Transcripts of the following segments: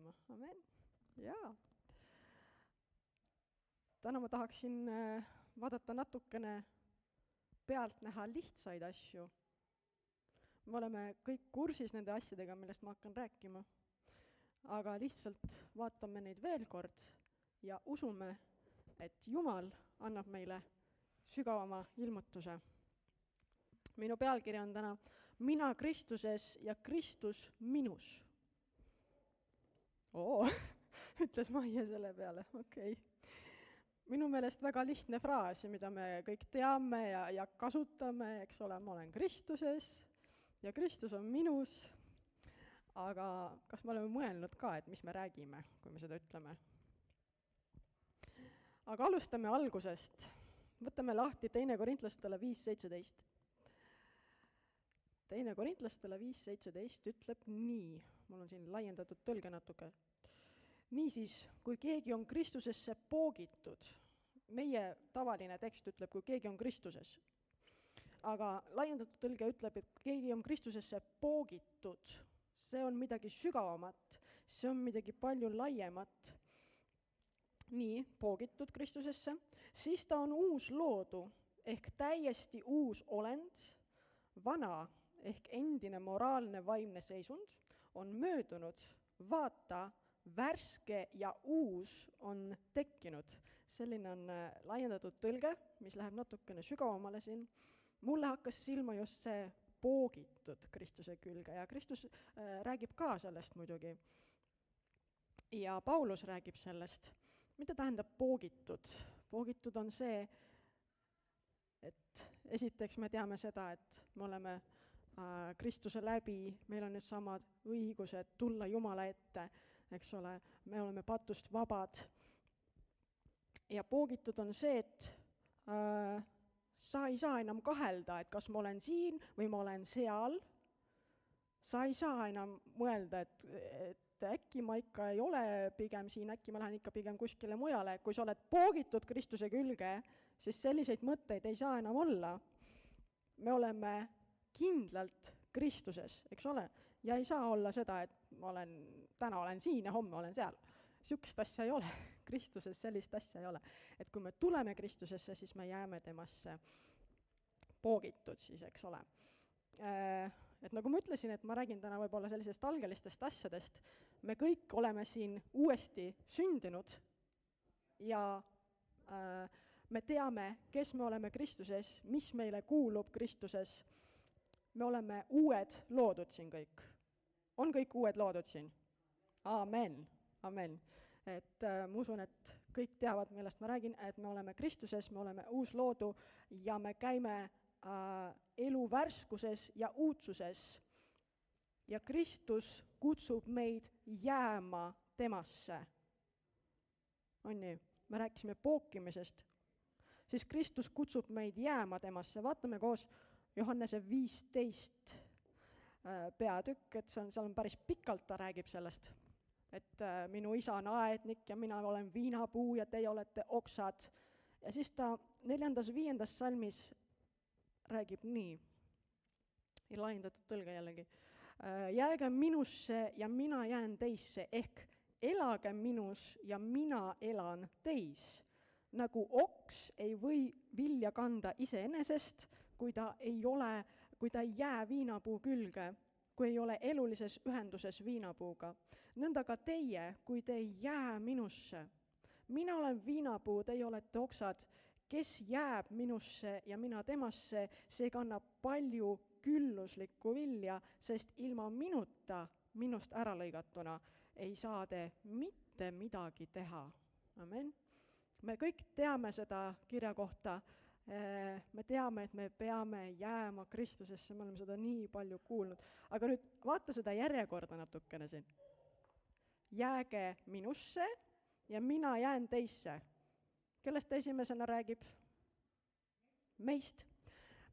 rääkima. Amen. Jaa. Täna ma tahaksin vaadata natukene pealt näha lihtsaid asju. Me oleme kõik kursis nende asjadega, millest ma hakkan rääkima. Aga lihtsalt vaatame neid veel kord ja usume, et Jumal annab meile sügavama ilmutuse. Minu pealkiri on täna Mina Kristuses ja Kristus minus. Ütles Maie selle peale, okei. Minu meelest väga lihtne fraas, mida me kõik teame ja kasutame, eks ole, ma olen Kristuses ja Kristus on minus. Aga kas me oleme mõelnud ka, et mis me räägime, kui me seda ütleme? Aga alustame algusest. Võtame lahti 2. Korintlastele 5.17. 2. Korintlastele 5.17 ütleb nii. Mul on siin laiendatud tõlge natuke. Niisiis, kui keegi on Kristusesse poogitud, meie tavaline tekst ütleb, kui keegi on Kristuses. Aga laiendatud tõlge ütleb, et kui keegi on Kristusesse poogitud, see on midagi sügavamat, see on midagi palju laiemat. Nii, poogitud Kristusesse, siis ta on uus loodu, ehk täiesti uus olend, vana ehk endine moraalne vaimne seisund on möödunud, vaata, värske ja uus on tekkinud. Selline on laiendatud tõlge, mis läheb natukene sügavamale siin. Mulle hakkas silma just see poogitud Kristuse külge ja Kristus räägib ka sellest muidugi. Ja Paulus räägib sellest. Mida tähendab poogitud? Poogitud on see, et esiteks me teame seda, et me oleme Kristuse läbi, meil on need samad õigused tulla Jumala ette, eks ole, me oleme patust vabad. Ja poogitud on see, et sa ei saa enam kahelda, et kas ma olen siin või ma olen seal. Sa ei saa enam mõelda, et äkki ma ikka ei ole pigem siin, äkki ma lähen ikka pigem kuskile mujale. Kui sa oled poogitud Kristuse külge, siis selliseid mõtteid ei saa enam olla. Me oleme kindlalt Kristuses, eks ole? Ja ei saa olla seda, et täna olen siin ja homme olen seal. Sihukest asja ei ole. Kristuses sellist asja ei ole. Et kui me tuleme Kristusesse, siis me jääme temasse poogitud siis, eks ole. Et nagu ma ütlesin, et ma räägin täna võib-olla sellisest algelistest asjadest, me kõik oleme siin uuesti sündinud ja me teame, kes me oleme Kristuses, mis meile kuulub Kristuses. Me oleme uued loodud siin kõik. On kõik uued loodud siin? Amen. Amen. Et ma usun, et kõik teavad, millest ma räägin, et me oleme Kristuses, me oleme uus loodu ja me käime elu värskuses ja uudsuses. Ja Kristus kutsub meid jääma temasse. On nii? Me rääkisime pookimisest. Siis Kristus kutsub meid jääma temasse. Vaatame koos Johannese 15 peatükk, et seal on päris pikalt, ta räägib sellest. Et minu isa on aednik ja mina olen viinapuu ja teie olete oksad. Ja siis ta 4.-5. salmis räägib nii. Ja laiendatud tõlge jällegi. Jääge minusse ja mina jään teisse, ehk elage minus ja mina elan teis. Nagu oks ei või vilja kanda iseenesest, kui ta ei jää viinapuu külge, kui ei ole elulises ühenduses viinapuuga. Nõnda ka teie, kui te ei jää minusse. Mina olen viinapuu, teie olete oksad, kes jääb minusse ja mina temasse, see kannab palju külluslikku vilja, sest ilma minuta, minust ära lõigatuna, ei saa te mitte midagi teha. Amen. Me kõik teame seda kirja kohta. Me teame, et me peame jääma Kristusesse, me oleme seda nii palju kuulnud. Aga nüüd vaata seda järjekorda natukene siin. Jääge minusse ja mina jään teisse. Kellest esimesena räägib? Meist.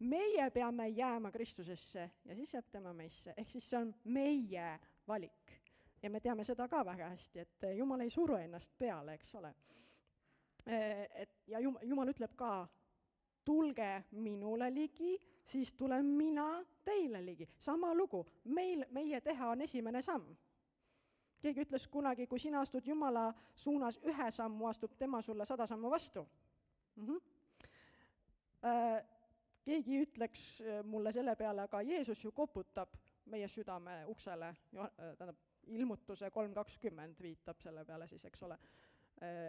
Meie peame jääma Kristusesse ja siis jääb tema meisse. Ehk siis see on meie valik. Ja me teame seda ka väga hästi, et Jumal ei suru ennast peale, eks ole. Ja Jumal ütleb ka, tulge minule ligi, siis tulen mina teile ligi. Sama lugu, meie teha on esimene samm. Keegi ütles kunagi, kui sina astud Jumala suunas 1 sammu, astub tema sulle 100 sammu vastu. Keegi ütleks mulle selle peale, aga Jeesus ju koputab meie südame uksele, tähendab, ilmutuse 3.20 viitab selle peale siis, eks ole.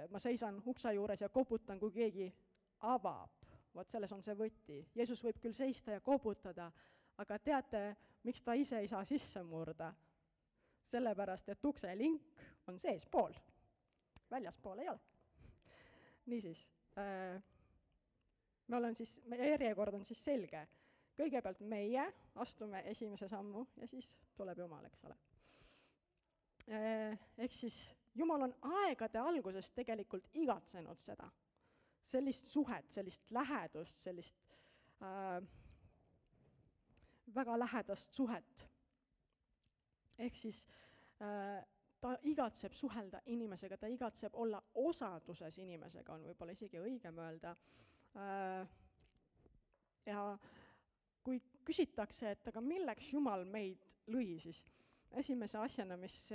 Ma seisan ukse juures ja koputan, kui keegi avab. Vot selles on see võti. Jeesus võib küll seista ja koputada, aga teate, miks ta ise ei saa sisse murda? Sellepärast, et ukse link on seespool. Väljaspool ei ole. Niisiis, meie järjekord on siis selge. Kõigepealt meie astume esimese sammu ja siis tuleb Jumal, eks ole. Ehk siis Jumal on aegade algusest tegelikult igatsenud seda. Sellist suhet, sellist lähedust, sellist väga lähedast suhet. Ehk siis ta igatseb suhelda inimesega, ta igatseb olla osaduses inimesega, on võib-olla isegi õigem öelda. Ja kui küsitakse, et aga milleks Jumal meid lõi, siis esimese asjana, mis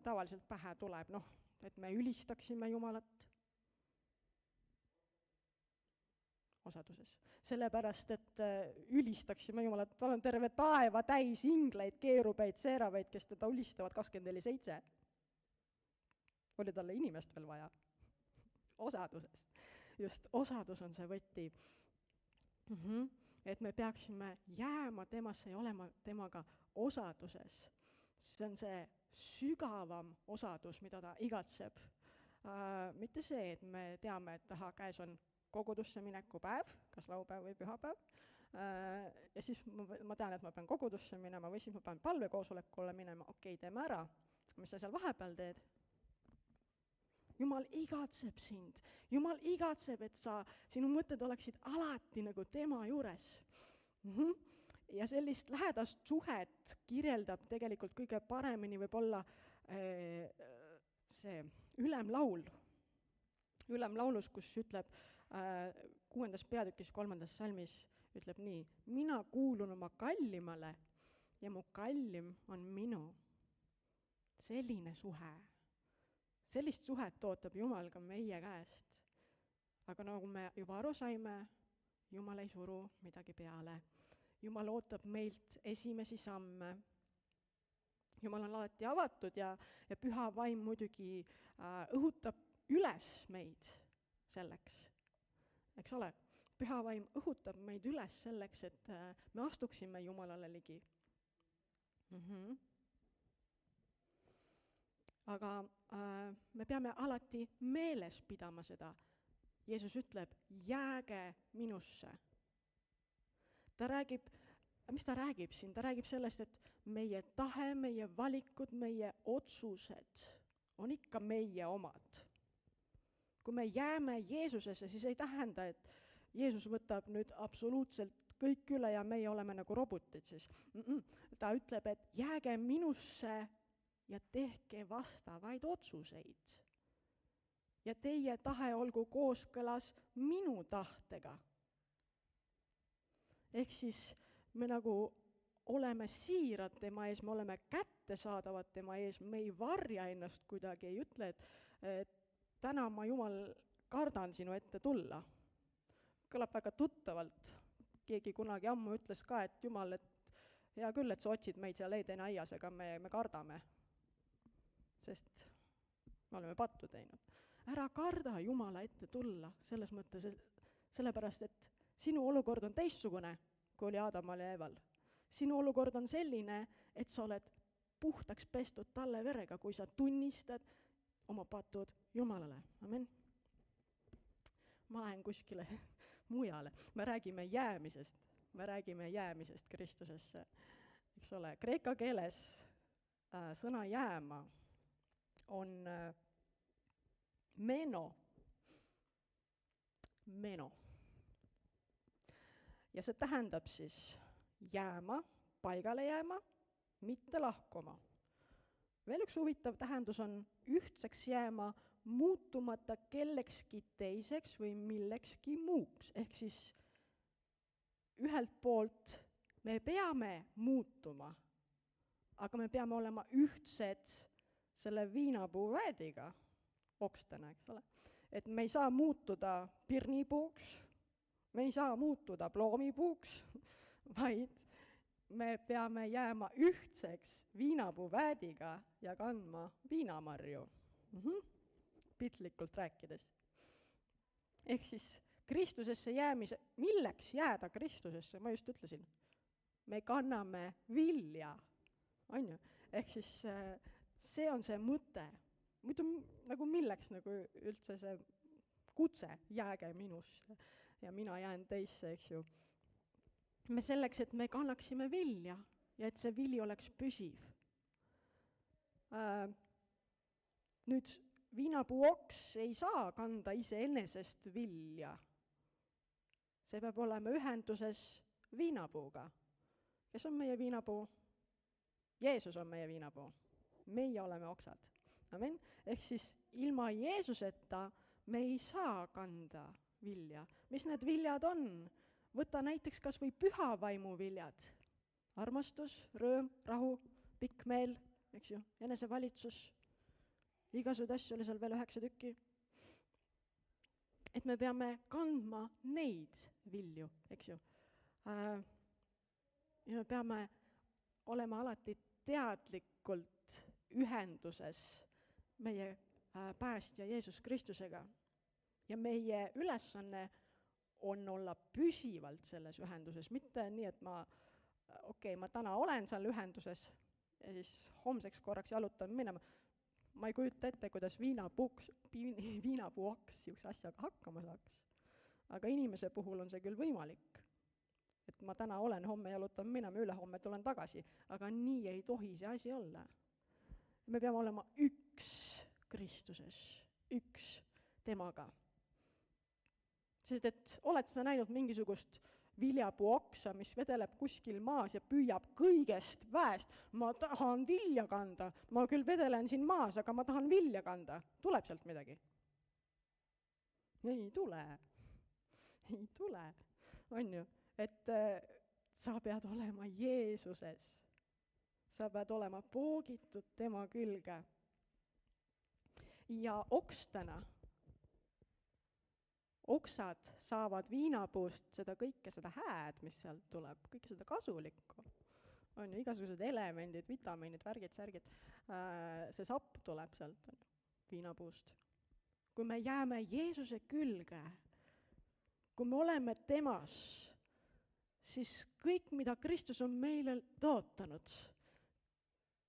tavaliselt pähe tuleb, et me ülistaksime Jumalat osaduses. Sellepärast, et ülistaksime Jumalat, tal on terve taeva täis ingleid, keerubeid, seerabeid, kes teda ülistavad 24/7. Oli talle inimest veel vaja. Osaduses. Just osadus on see võti. Et me peaksime jääma temasse ja olema temaga osaduses. See on see sügavam osadus, mida ta igatseb. Mitte see, et me teame, et käes on kogudusse mineku päev, kas laupäev või pühapäev, ja siis ma tean, et ma pean kogudusse minema või siis ma pean palvekoosolekule minema, okei, teeme ära. Mis sa seal vahepeal teed? Jumal igatseb sind. Jumal igatseb, et sinu mõtted oleksid alati nagu tema juures. Ja sellist lähedast suhet kirjeldab tegelikult kõige paremini võib-olla see ülemlaul. Ülemlaulus, kus ütleb 6. peatükis 3. salmis, ütleb nii: mina kuulun oma kallimale ja mu kallim on minu. Selline suhe. Sellist suhet ootab Jumal ka meie käest. Aga nagu me juba aru saime, Jumal ei suru midagi peale. Jumal ootab meilt esimesi samme. Jumal on alati avatud ja püha vaim muidugi õhutab üles meid selleks. Eks ole, püha vaim õhutab meid üles selleks, et me astuksime Jumalale ligi. Aga me peame alati meeles pidama seda. Jeesus ütleb, jääge minusse. Mis ta räägib siin? Ta räägib sellest, et meie tahe, meie valikud, meie otsused on ikka meie omad. Kui me jääme Jeesusesse, siis ei tähenda, et Jeesus võtab nüüd absoluutselt kõik üle ja meie oleme nagu robotid siis. Ta ütleb, et jääge minusse ja tehke vastavaid otsuseid. Ja teie tahe olgu kooskõlas minu tahtega. Ehk siis me nagu oleme siirad tema ees, me oleme kättesaadavad tema ees, me ei varja ennast kuidagi, ei ütle, et täna ma, Jumal, kardan sinu ette tulla. Kõlab väga tuttavalt. Keegi kunagi ammu ütles ka, et Jumal, et hea küll, et sa otsid meid seal Eedeni aias, aga me kardame. Sest me oleme pattu teinud. Ära karda Jumala ette tulla, selles mõttes, sellepärast, et sinu olukord on teistsugune, kui oli Aadamal ja Eeval. Sinu olukord on selline, et sa oled puhtaks pestud talle verega, kui sa tunnistad oma patud Jumalale. Amen. Ma lähen kuskile mujale. Me räägime jäämisest Kristusesse. Eks ole, kreeka keeles sõna jääma on meno. Ja see tähendab siis jääma, paigale jääma, mitte lahkuma. Veel üks huvitav tähendus on ühtseks jääma, muutumata kellekski teiseks või millekski muuks. Ehk siis ühelt poolt me peame muutuma, aga me peame olema ühtsed selle viinapuu väediga okstena, eks ole. Et me ei saa muutuda pirnipuuks, me ei saa muutuda ploomipuuks, vaid me peame jääma ühtseks viinapuu väediga ja kandma viinamarju. Piltlikult rääkides. Ehk siis Kristusesse jäämise, milleks jääda Kristusesse, ma just ütlesin, me kanname vilja, on ju? Ehk siis see on see mõte. Muidu nagu milleks nagu üldse see kutse, jääge minusse ja mina jään teisse, eks ju. Me selleks, et me kannaksime vilja ja et see vili oleks püsiv. Nüüd viinapuu oks ei saa kanda iseenesest vilja. See peab olema ühenduses viinapuuga. Kes on meie viinapuu? Jeesus on meie viinapuu. Meie oleme oksad. Amen. Ehk siis ilma Jeesuseta me ei saa kanda vilja. Mis need viljad on? Võta näiteks kas või püha vaimu viljad. Armastus, rõõm, rahu, pikk meel, eks ju, enesevalitsus. Igasugused asju oli seal veel 9 tükki. Et me peame kandma neid vilju, eks ju. Ja me peame olema alati teadlikult ühenduses meie päästja Jeesus Kristusega. Ja meie ülesanne on olla püsivalt selles ühenduses, mitte nii, et ma täna olen seal ühenduses ja siis homseks korraks jalutan minema. Ma ei kujuta ette, kuidas viinapuu oks siukse asjaga hakkama saaks. Aga inimese puhul on see küll võimalik. Et ma täna olen, homme jalutan minema, ülehomme tulen tagasi. Aga nii ei tohi see asi olla. Me peame olema üks Kristuses, üks temaga. Sest et oled sa näinud mingisugust viljapuu oksa, mis vedeleb kuskil maas ja püüab kõigest väest. Ma tahan vilja kanda. Ma küll vedelen siin maas, aga ma tahan vilja kanda. Tuleb sealt midagi? Ei tule. Ei tule. On ju? Et sa pead olema Jeesuses. Sa pead olema poogitud tema külge. Ja okstena oksad saavad viinapuust seda kõike, seda hääd, mis sealt tuleb, kõike seda kasulikku. On ju igasugused elemendid, vitamiinid, värgid, särgid. See sapp tuleb sealt viinapuust. Kui me jääme Jeesuse külge, kui me oleme temas, siis kõik, mida Kristus on meile tõotanud,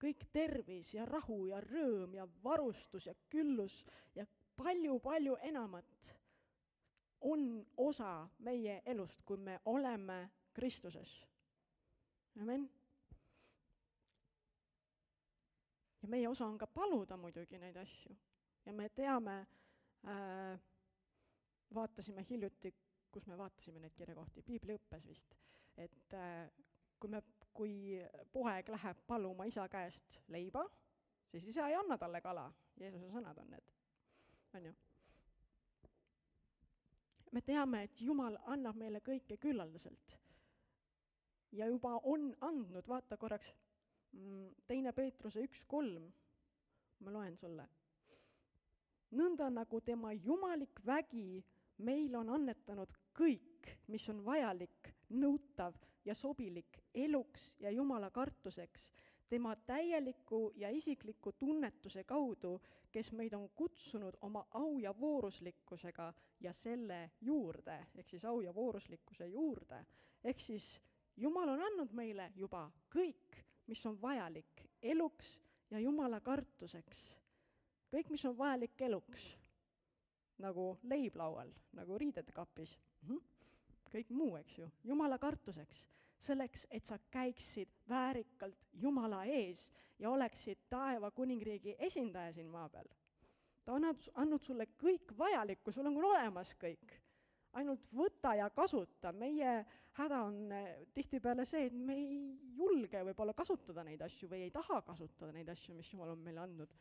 kõik tervis ja rahu ja rõõm ja varustus ja küllus ja palju enamat on osa meie elust, kui me oleme Kristuses. Amen. Ja meie osa on ka paluda muidugi neid asju. Ja me teame, vaatasime hiljuti, kus me vaatasime neid kirjakohti, piibliõppes vist, et kui poeg läheb paluma isa käest leiba, siis isa ei anna talle kala. Jeesuse sõnad on need. On ju? Me teame, et Jumal annab meile kõike küllaldaselt. Ja juba on andnud, vaata korraks, 2. Peetruse 1:3, ma loen sulle. Nõnda nagu tema jumalik vägi meil on annetanud kõik, mis on vajalik, nõutav ja sobilik eluks ja Jumala kartuseks, tema täieliku ja isikliku tunnetuse kaudu, kes meid on kutsunud oma au ja vooruslikkusega ja selle juurde, ehk siis au ja vooruslikkuse juurde. Ehk siis Jumal on andnud meile juba kõik, mis on vajalik eluks ja Jumala kartuseks. Kõik, mis on vajalik eluks, nagu leib laual, nagu riided kapis, kõik muu, eks ju, Jumala kartuseks. Selleks, et sa käiksid väärikalt Jumala ees ja oleksid taeva kuningriigi esindaja siin maa peal. Ta on andnud sulle kõik vajalikku, sul on olemas kõik. Ainult võta ja kasuta. Meie häda on tihtipeale see, et me ei julge võib-olla kasutada neid asju või ei taha kasutada neid asju, mis Jumal on meile andnud.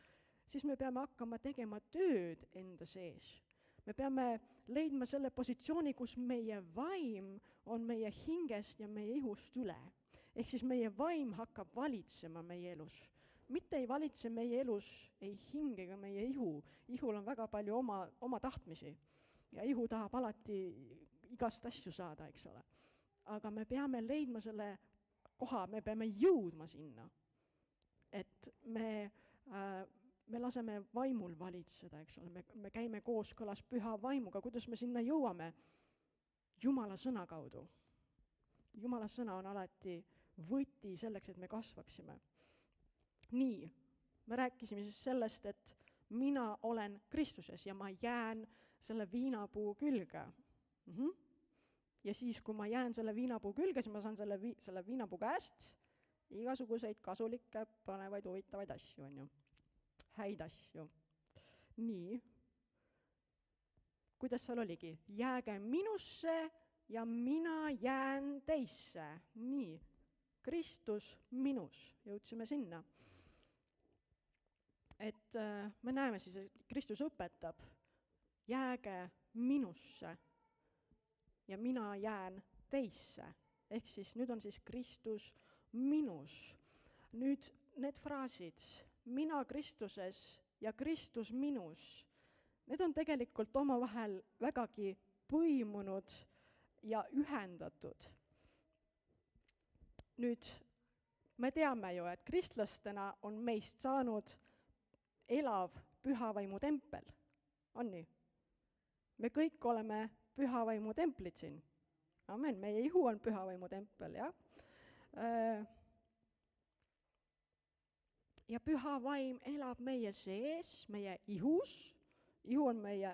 Siis me peame hakkama tegema tööd enda sees. Me peame leidma selle positsiooni, kus meie vaim on meie hingest ja meie ihust üle. Ehk siis meie vaim hakkab valitsema meie elus. mitte ei valitse meie elus ei hing ega meie ihu. Ihul on väga palju oma tahtmisi ja ihu tahab alati igast asju saada, eks ole. Aga me peame leidma selle koha, me peame jõudma sinna, et me laseme vaimul valitseda, eks ole, me käime kooskõlas püha vaimuga. Kuidas me sinna jõuame? Jumala sõna kaudu. Jumala sõna on alati võti selleks, et me kasvaksime. Nii, me rääkisime siis sellest, et mina olen Kristuses ja ma jään selle viinapuu külge. Ja siis, kui ma jään selle viinapuu külge, siis ma saan selle viinapuu käest igasuguseid kasulikke, panevaid, huvitavaid asju, on ju. Häid asju. Nii. Kuidas seal oligi? Jääge minusse ja mina jään teisse. Nii. Kristus minus. Jõudsime sinna. Et me näeme siis, et Kristus õpetab, jääge minusse ja mina jään teisse. Ehk siis nüüd on siis Kristus minus. Nüüd need fraasid, mina Kristuses ja Kristus minus, need on tegelikult omavahel vägagi põimunud ja ühendatud. Nüüd me teame ju, et kristlastena on meist saanud elav pühavaimu tempel. On nii? Me kõik oleme pühavaimu templid siin. Amen, meie ihu on pühavaimu tempel, jah? Ja püha vaim elab meie sees, meie ihus. Ihu on meie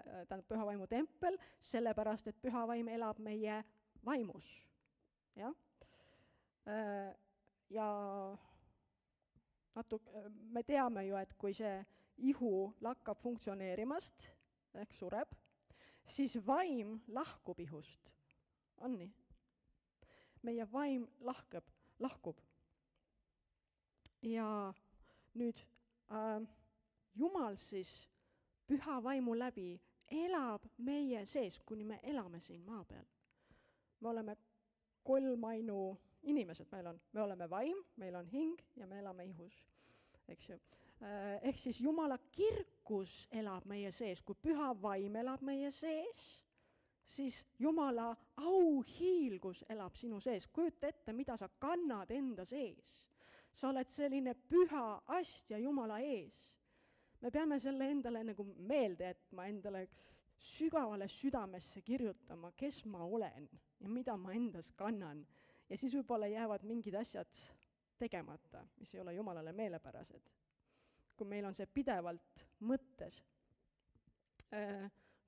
pühavaimu tempel, sellepärast, et püha vaim elab meie vaimus. Ja? Ja me teame ju, et kui see ihu lakkab funktsioneerimast, ehk sureb, siis vaim lahkub ihust. On nii? Meie vaim lahkub. Ja nüüd Jumal siis püha vaimu läbi elab meie sees, kuni me elame siin maa peal. Me oleme kolmainu inimesed meil on. Me oleme vaim, meil on hing ja me elame ihus. Eks ju? Ehk siis Jumala kirkus elab meie sees. Kui püha vaim elab meie sees, siis Jumala auhiilgus elab sinu sees. Kujuta ette, mida sa kannad enda sees. Sa oled selline püha astja Jumala ees. Me peame selle endale nagu meelde, et ma endale sügavale südamesse kirjutama, kes ma olen ja mida ma endas kannan. Ja siis võib-olla jäävad mingid asjad tegemata, mis ei ole Jumalale meelepärased. Kui meil on see pidevalt mõttes.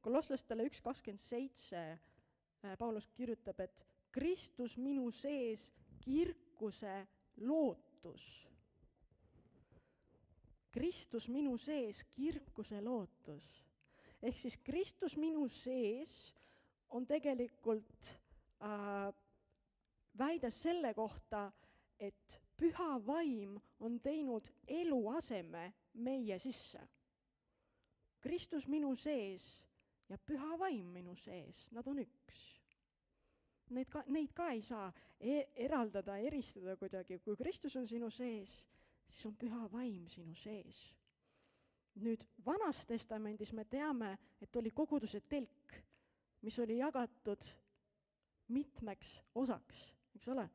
Kolosslastele 1.27 Paulus kirjutab, et Kristus minu sees kirkuse lootus. Kristus minu sees kirkuse lootus. Ehk siis Kristus minu sees on tegelikult väide selle kohta, et püha vaim on teinud eluaseme meie sisse. Kristus minu sees ja püha vaim minu sees, nad on üks. Neid ka ei saa eraldada, eristada kuidagi. Kui Kristus on sinu sees, siis on püha vaim sinu sees. Nüüd Vanas Testamendis me teame, et oli koguduse telk, mis oli jagatud mitmeks osaks, eks ole?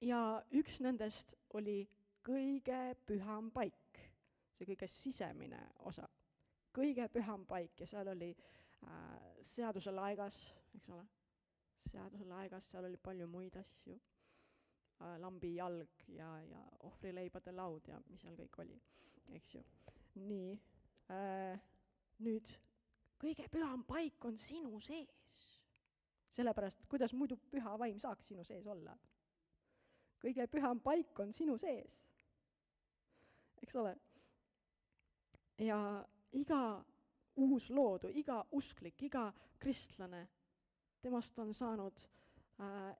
Ja üks nendest oli kõige püham paik, see kõige sisemine osa. Kõige püham paik ja seal oli seaduse laegas, eks ole? Seaduse laegas, seal oli palju muid asju. Lambi jalg ja ohvrileibade laud ja mis seal kõik oli, eks ju. Nii, nüüd kõige püham paik on sinu sees. Sellepärast, kuidas muidu püha vaim saaks sinu sees olla? Kõige püham paik on sinu sees. Eks ole? Ja iga uusloodu, iga usklik, iga kristlane, temast on saanud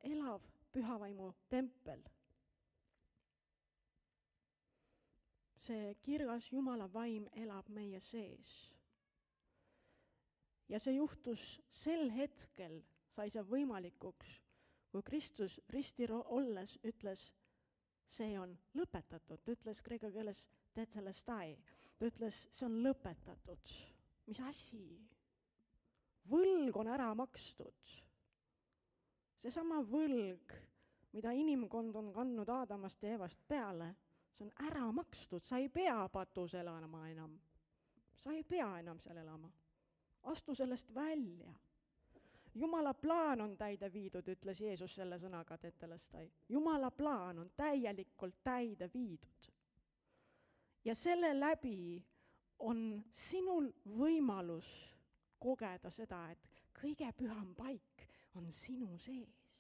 elav pühavaimu tempel. See kirgas Jumala vaim elab meie sees. Ja see juhtus sel hetkel, sai see võimalikuks, kui Kristus ristil olles ütles, see on lõpetatud. Ta ütles kreeka keeles tetelestai. Ta ütles, see on lõpetatud. Mis asi? Võlg on ära makstud. Seesama võlg, mida inimkond on kandnud Aadamast ja Evast peale, see on ära makstud. Sa ei pea patus elama enam. Sa ei pea enam seal elama. Astu sellest välja. Jumala plaan on täide viidud, ütles Jeesus selle sõnaga tetelestai. Jumala plaan on täielikult täide viidud. Ja selle läbi on sinul võimalus kogeda seda, et kõige püham paik on sinu sees.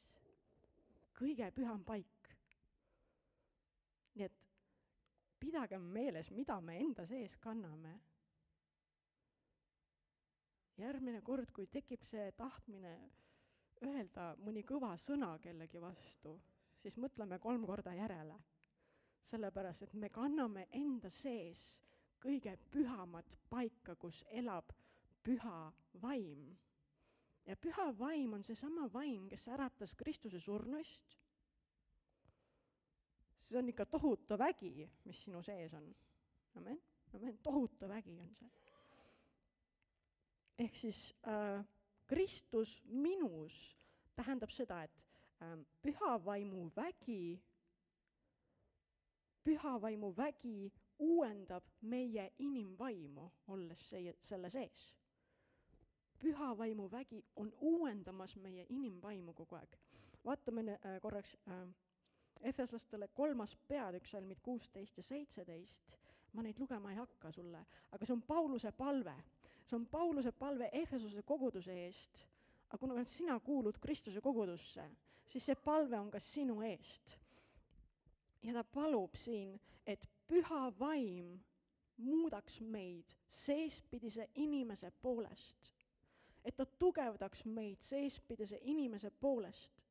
Kõige püham paik. Nii et pidage meeles, mida me enda sees kanname. Järgmine kord, kui tekib see tahtmine öelda mõni kõva sõna kellegi vastu, siis mõtleme 3 korda järele. Sellepärast, et me kanname enda sees kõige pühamat paika, kus elab püha vaim. Ja püha vaim on seesama vaim, kes äratas Kristuse surnuist. See on ikka tohutu vägi, mis sinu sees on. Amen. Amen. Tohutu vägi on see. Ehk siis Kristus minus tähendab seda, et püha vaimu vägi uuendab meie inimvaimu, olles selle sees. Püha vaimu vägi on uuendamas meie inimvaimu kogu aeg. Vaatame korraks Efeslastele 3. peatükk, salmid 16 ja 17. Ma neid lugema ei hakka sulle, aga see on Pauluse palve. See on Pauluse palve Efesuse koguduse eest. Aga kuna sina kuulud Kristuse kogudusse, siis see palve on ka sinu eest. Ja ta palub siin, et püha vaim muudaks meid seespidise inimese poolest. Et ta tugevdaks meid seespidise inimese poolest.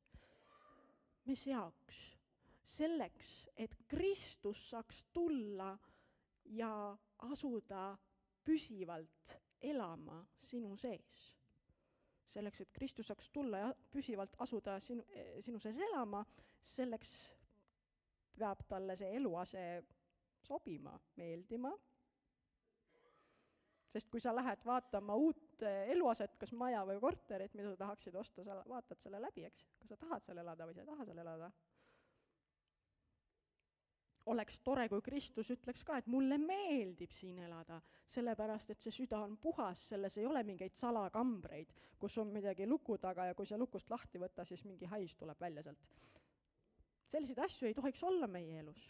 Mis jaoks? Selleks, et Kristus saaks tulla ja asuda püsivalt elama sinu sees. Selleks, et Kristus saaks tulla ja püsivalt asuda sinu sees elama, selleks peab talle see eluase sobima, meeldima. Sest kui sa lähed vaatama uut eluaset, kas maja või korterit, mida sa tahaksid osta, sa vaatad selle läbi, eks? Kas sa tahad seal elada või sa ei taha seal elada? Oleks tore, kui Kristus ütleks ka, et mulle meeldib siin elada, sellepärast, et see süda on puhas, selles ei ole mingeid salakambreid, kus on midagi luku taga ja kui see lukust lahti võtta, siis mingi hais tuleb välja sealt. Selliseid asju ei tohiks olla meie elus.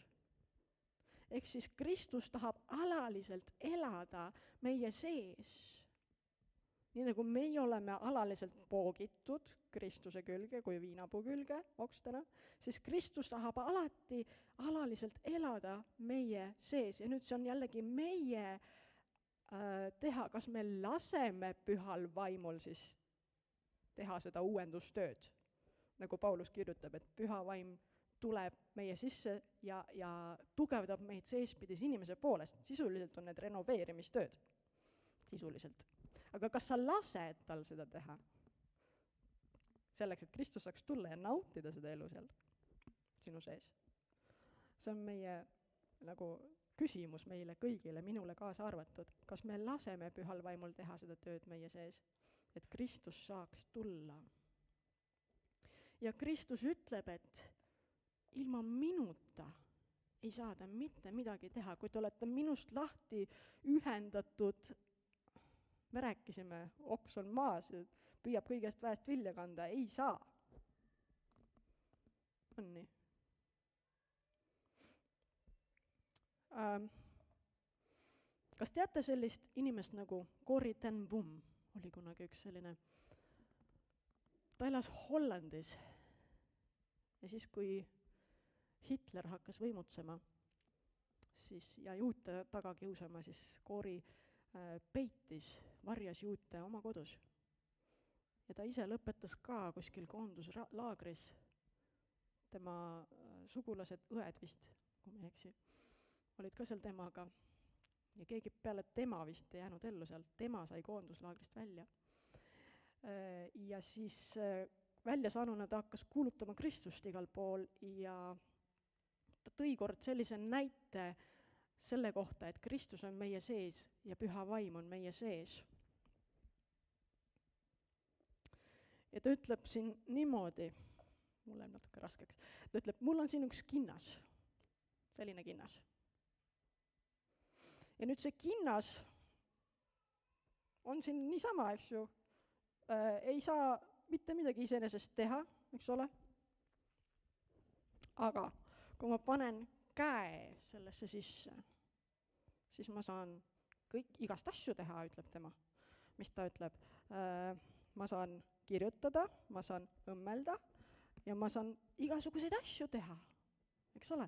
Ehk siis Kristus tahab alaliselt elada meie sees. Nii nagu meie oleme alaliselt poogitud Kristuse külge kui viinapuu külge okstena, siis Kristus tahab alati alaliselt elada meie sees. Ja nüüd see on jällegi meie teha, kas me laseme pühal vaimul siis teha seda uuendustööd. Nagu Paulus kirjutab, et püha vaim tuleb meie sisse ja tugevdab meid seespidis inimese poolest. Sisuliselt on need renoveerimistööd. Sisuliselt. Aga kas sa lased tal seda teha? Selleks, et Kristus saaks tulla ja nautida seda elu seal sinu sees. See on meie nagu küsimus meile kõigile, minule kaasa arvatud. Kas me laseme pühal vaimul teha seda tööd meie sees, et Kristus saaks tulla? Ja Kristus ütleb, et ilma minuta ei saa ta mitte midagi teha. Kui te olete minust lahti ühendatud, me rääkisime, oks on maas, püüab kõigest väest vilja kanda, ei saa. On nii? Kas teate sellist inimest nagu Corrie ten Boom? Oli kunagi üks selline. Ta elas Hollandis ja siis, kui Hitler hakkas võimutsema siis, ja juute taga kiusama, siis Corrie peitis, varjas juute oma kodus. Ja ta ise lõpetas ka kuskil koonduslaagris. Tema sugulased, õed vist, kui ma ei eksi, olid ka seal temaga. Ja keegi peale tema vist ei jäänud ellu seal. Tema sai koonduslaagrist välja. Ja siis välja saanuna ta hakkas kuulutama Kristust igal pool ja ta tõi kord sellise näite selle kohta, et Kristus on meie sees ja püha vaim on meie sees. Ja ta ütleb siin niimoodi, mul läheb natuke raskeks, ta ütleb, mul on siin üks kinnas, selline kinnas. Ja nüüd see kinnas on siin niisama, eks ju, ei saa mitte midagi iseenesest teha, eks ole. Aga kui ma panen käe sellesse sisse, siis ma saan igast asju teha, ütleb tema. Mis ta ütleb? Ma saan kirjutada, ma saan õmmelda ja ma saan igasuguseid asju teha, eks ole.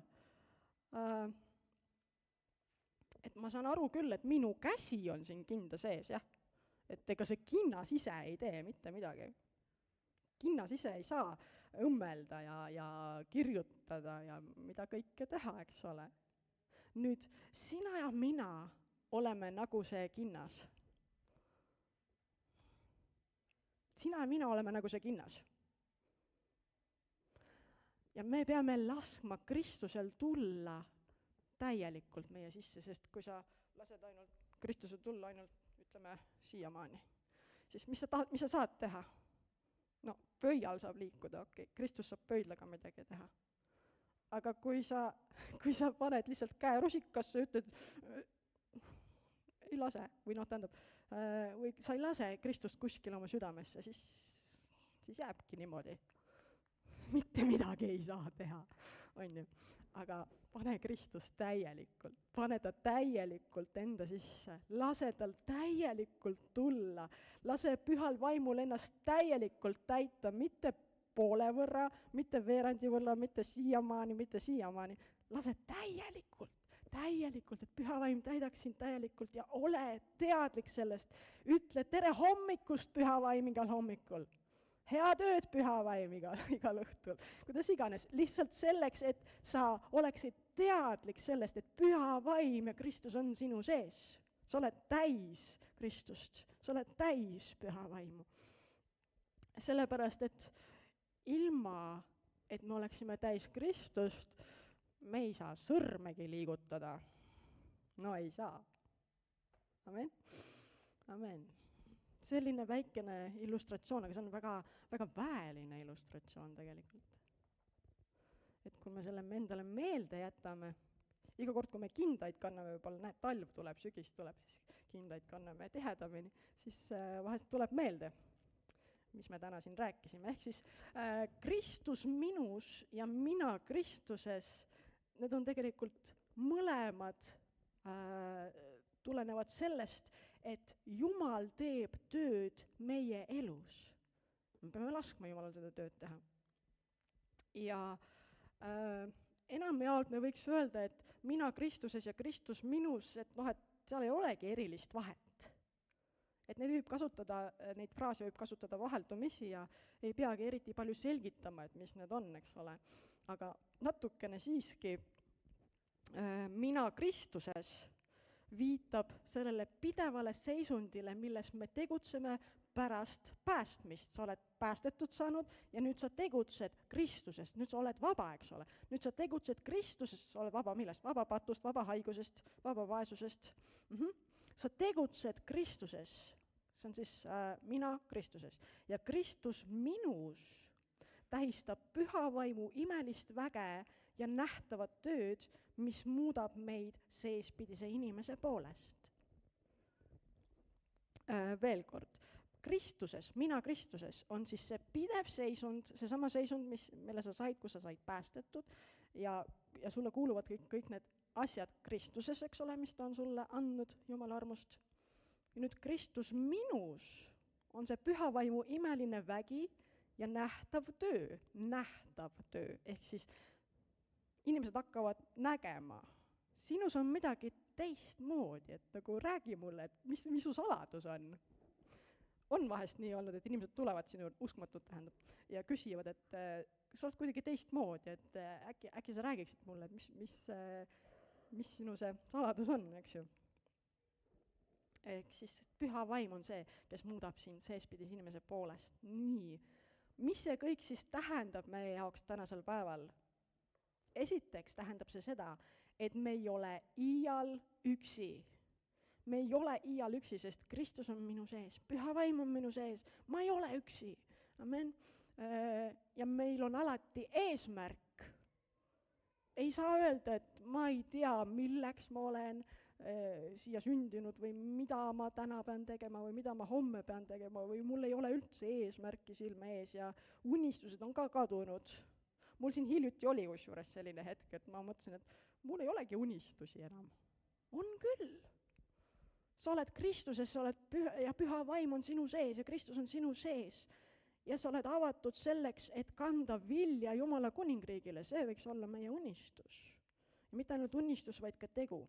Et ma saan aru küll, et minu käsi on siin kinda sees, jah. Et ega see kinnas ise ei tee mitte midagi. Kinnas ise ei saa õmmelda ja kirjutada ja mida kõike teha, eks ole. Nüüd, sina ja mina oleme nagu see kinnas. Sina ja mina oleme nagu see kinnas. Ja me peame laskma Kristusel tulla täielikult meie sisse, sest kui sa lased ainult Kristusel tulla ainult, ütleme, siiamaani, siis mis sa saad teha? No, pöial saab liikuda, okei, Kristus saab pöidlaga midagi teha. Aga kui sa paned lihtsalt käe rusikasse ja ütled, ei lase, või tähendab, või sa ei lase Kristust kuskil oma südamesse, siis jääbki niimoodi. Mitte midagi ei saa teha, on ju. Aga pane Kristus täielikult, pane ta täielikult enda sisse, lase tal täielikult tulla, lase pühal vaimul ennast täielikult täita, mitte poole võrra, mitte veerandi võrra, mitte siiamaani, lase täielikult, et püha vaim täidaks sind täielikult ja ole teadlik sellest, ütle tere hommikust püha vaim igal hommikul. Head ööd püha vaim igal õhtul, kuidas iganes, lihtsalt selleks, et sa oleksid teadlik sellest, et püha vaim ja Kristus on sinu sees. Sa oled täis Kristust, sa oled täis püha vaimu. Sellepärast, et ilma, et me oleksime täis Kristust, me ei saa sõrmegi liigutada. No ei saa. Amen. Amen. Selline väikene illustratsioon, aga see on väga, väga väeline illustratsioon tegelikult. Et kui me selle endale meelde jätame, iga kord, kui me kindaid kanname, võib-olla talv tuleb, sügis tuleb, siis kindaid kanname tihedamini, siis vahest tuleb meelde, mis me täna siin rääkisime. Ehk siis Kristus minus ja mina Kristuses, need on tegelikult mõlemad tulenevad sellest, et Jumal teeb tööd meie elus. Me peame laskma Jumalal seda tööd teha. Ja enamjaolt me võiks öelda, et mina Kristuses ja Kristus minus, et seal ei olegi erilist vahet. Et neid fraase võib kasutada vaheldumisi ja ei peagi eriti palju selgitama, et mis need on, eks ole. Aga natukene siiski mina Kristuses viitab sellele pidevale seisundile, milles me tegutseme pärast päästmist. Sa oled päästetud saanud ja nüüd sa tegutsed Kristusest. Nüüd sa oled vaba, eks ole. Nüüd sa tegutsed Kristusest, sa oled vaba millest? Vaba patust, vaba haigusest, vaba vaesusest. Sa tegutsed Kristuses. See on siis mina Kristuses. Ja Kristus minus tähistab püha vaimu imelist väge ja nähtavat tööd, mis muudab meid seespidise inimese poolest. Veel kord, Kristuses, mina Kristuses on siis see pidev seisund, seesama seisund, mille sa said, kus sa said päästetud ja sulle kuuluvad kõik need asjad Kristuses, eks ole, mis ta on sulle andnud Jumala armust. Ja nüüd Kristus minus on see püha vaimu imeline vägi ja nähtav töö, ehk siis inimesed hakkavad nägema. Sinus on midagi teistmoodi, et nagu räägi mulle, et mis su saladus on. On vahest nii olnud, et inimesed tulevad sinu uskmatut tähendab ja küsivad, et kas sa oled kuidagi teistmoodi, et äkki sa räägiksid mulle, et mis sinu see saladus on, eks ju. Ehk siis püha vaim on see, kes muudab sind seespidis inimese poolest. Nii, mis see kõik siis tähendab meie jaoks tänasel päeval? esiteks tähendab see seda, et me ei ole iial üksi. Me ei ole iial üksi, sest Kristus on minu sees, Püha Vaim on minu sees, ma ei ole üksi. Amen. Ja meil on alati eesmärk. Ei saa öelda, et ma ei tea, milleks ma olen siia sündinud või mida ma täna pean tegema või mida ma homme pean tegema või mul ei ole üldse eesmärki silme ees ja unistused on ka kadunud. Mul siin hiljuti oli kusjuures selline hetk, et ma mõtlesin, et mul ei olegi unistusi enam. On küll. Sa oled Kristuses, sa oled Püha Vaim on sinu sees ja Kristus on sinu sees. Ja sa oled avatud selleks, et kanda vilja Jumala kuningriigile. See võiks olla meie unistus. Ja mitte ainult unistus, vaid ka tegu.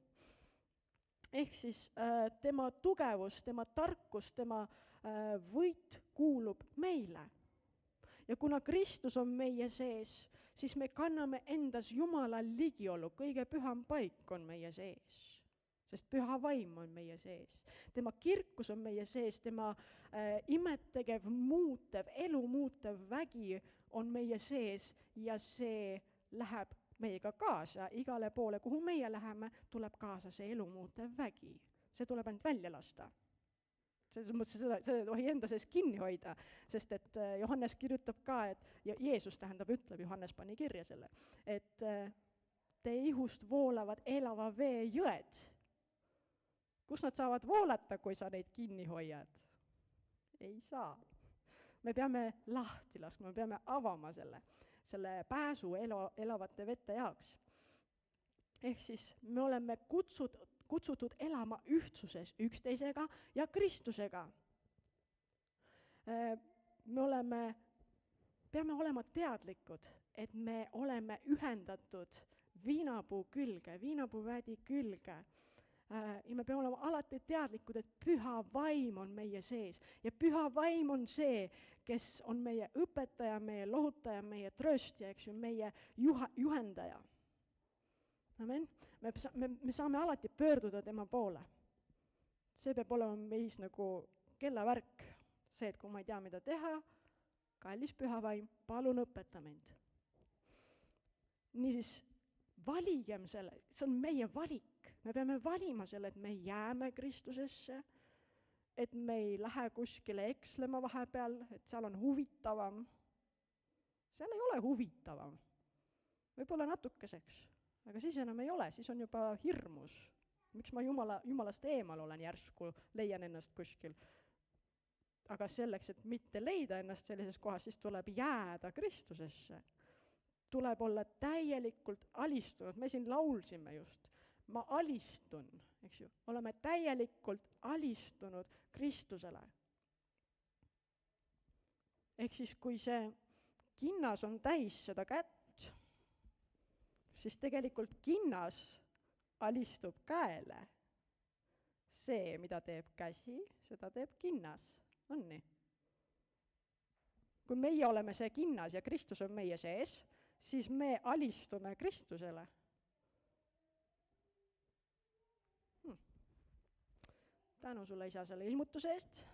Ehk siis tema tugevus, tema tarkus, tema võit kuulub meile. Ja kuna Kristus on meie sees, siis me kanname endas Jumala ligiolu, kõige püham paik on meie sees. Sest Püha Vaim on meie sees. Tema kirkus on meie sees, tema imettegev, muutev, elu muutev vägi on meie sees ja see läheb meiega kaasa. Igale poole, kuhu meie läheme, tuleb kaasa see elu muutev vägi. See tuleb ainult välja lasta. Seda ei tohi enda sees kinni hoida, sest et Johannes kirjutab ka, et Jeesus ütleb, Johannes pani kirja selle, et teie ihust voolavad elava vee jõed. Kus nad saavad voolata, kui sa neid kinni hoiad? Ei saa. Me peame lahti laskma, me peame avama selle pääsu elavate vette jaoks. Ehk siis me oleme kutsutud elama ühtsuses üksteisega ja Kristusega. Peame olema teadlikud, et me oleme ühendatud viinapuu külge, viinapuuvädi külge. Ja me peame olema alati teadlikud, et Püha Vaim on meie sees. Ja Püha Vaim on see, kes on meie õpetaja, meie lohutaja, meie trööstja, eks ju, meie juhendaja. Amen. Me saame alati pöörduda tema poole. See peab olema meis nagu kellavärk. See, et kui ma ei tea, mida teha, kallis Püha Vaim, palun õpeta mind. Niisiis, valigem selle, see on meie valik. Me peame valima selle, et me jääme Kristusesse, et me ei lähe kuskile ekslema vahepeal, et seal on huvitavam. Seal ei ole huvitavam. Võib-olla natukeseks, aga siis enam ei ole, siis on juba hirmus. Miks ma Jumalast eemal olen järsku, leian ennast kuskil. Aga selleks, et mitte leida ennast sellises kohas, siis tuleb jääda Kristusesse. Tuleb olla täielikult alistunud. Me siin laulsime just. Ma alistun, eks ju, oleme täielikult alistunud Kristusele. Ehk siis, kui see kinnas on täis seda kätt, siis tegelikult kinnas alistub käele. See, mida teeb käsi, seda teeb kinnas. On nii? Kui meie oleme see kinnas ja Kristus on meie sees, siis me alistume Kristusele. Tänu sulle, Isa, selle ilmutuse eest.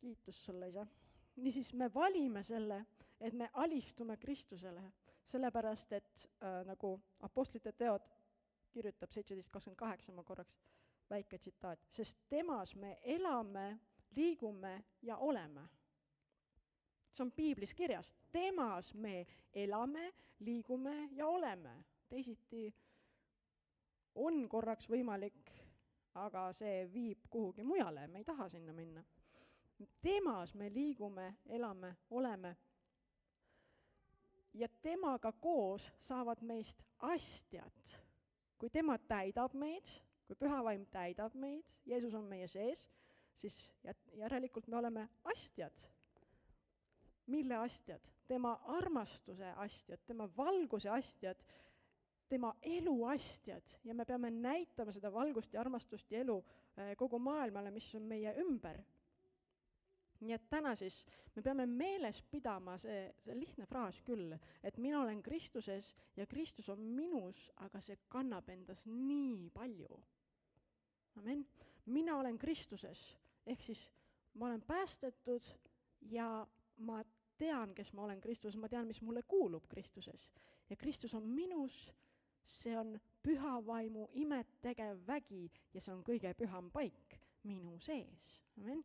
Kiitus sulle, Isa. Niisiis me valime selle, et me alistume Kristusele, sellepärast, et nagu Apostlite teod kirjutab 17.28, ma korraks väike tsitaat, sest temas me elame, liigume ja oleme. See on Piiblis kirjas. Temas me elame, liigume ja oleme. Teisiti on korraks võimalik, aga see viib kuhugi mujale, me ei taha sinna minna. Temas me liigume, elame, oleme. Ja temaga koos saavad meist astjad. Kui tema täidab meid, kui Püha Vaim täidab meid, Jeesus on meie sees, siis järelikult me oleme astjad. Mille astjad? Tema armastuse astjad, tema valguse astjad, tema elu astjad ja me peame näitama seda valgust ja armastust ja elu kogu maailmale, mis on meie ümber. Nii et täna siis me peame meeles pidama see lihtne fraas küll, et mina olen Kristuses ja Kristus on minus, aga see kannab endas nii palju. Amen. Mina olen Kristuses, ehk siis ma olen päästetud ja ma tean, kes ma olen Kristuses, ma tean, mis mulle kuulub Kristuses. Ja Kristus on minus, see on püha vaimu imet tegev vägi ja see on kõige püham paik minu sees. Amen?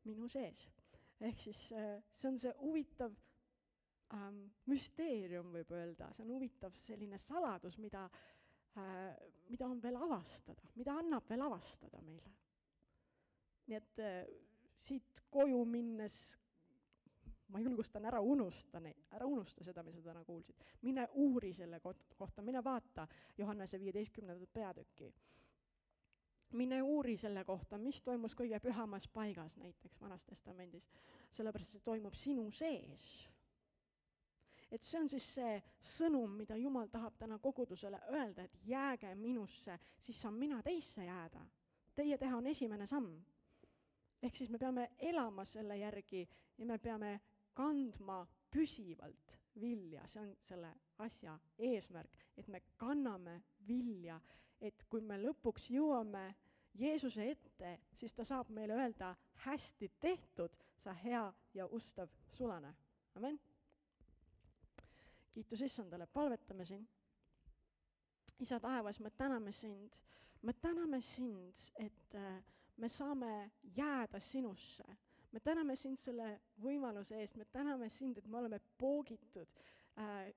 Minu sees. Ehk siis see on see huvitav müsteerium, võib öelda. See on huvitav selline saladus, mida on veel avastada, mida annab veel avastada meile. Nii et siit koju minnes ma julgustan ära unusta seda, mis sa täna kuulsid. Mine uuri selle kohta, mine vaata Johannese 15. peatükki. Mine uuri selle kohta, mis toimus kõige pühamas paigas, näiteks Vanas Testamendis, sellepärast see toimub sinu sees. Et see on siis see sõnum, mida Jumal tahab täna kogudusele öelda, et jääge minusse, siis saan mina teisse jääda. Teie teha on esimene samm. Ehk siis me peame elama selle järgi ja me peame kandma püsivalt vilja. See on selle asja eesmärk, et me kanname vilja, et kui me lõpuks jõuame Jeesuse ette, siis ta saab meile öelda hästi tehtud, sa hea ja ustav sulane. Amen. Kiitus Issandale, palvetame siin. Isa taevas, me täname sind, et me saame jääda sinusse. Me täname sind selle võimaluse eest, me täname sind, et me oleme poogitud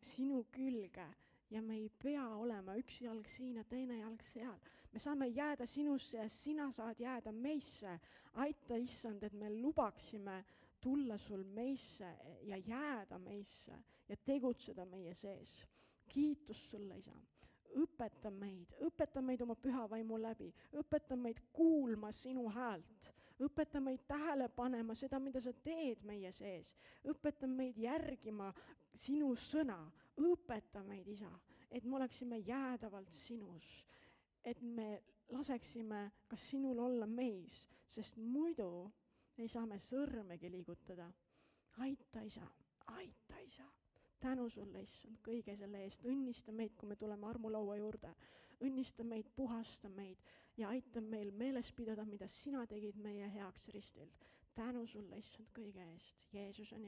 sinu külge ja me ei pea olema üks jalg siin ja teine jalg seal. Me saame jääda sinusse ja sina saad jääda meisse. Aita, Issand, et me lubaksime tulla sul meisse ja jääda meisse ja tegutseda meie sees. Kiitus sulle, Isa. Õpeta meid oma püha vaimu läbi, õpeta meid kuulma sinu häält, õpeta meid tähele panema seda, mida sa teed meie sees, õpeta meid järgima sinu sõna, õpeta meid, Isa, et me oleksime jäädavalt sinus, et me laseksime ka sinul olla meis, sest muidu ei saa me sõrmegi liigutada. Aita, Isa, aita, Isa. Tänu sulle, Issand, kõige selle eest. Õnnista meid, kui me tuleme armulaua juurde. Õnnista meid, puhasta meid ja aita meil meeles pidada, mida sina tegid meie heaks ristil. Tänu sulle, Issand, kõige eest. Jeesus on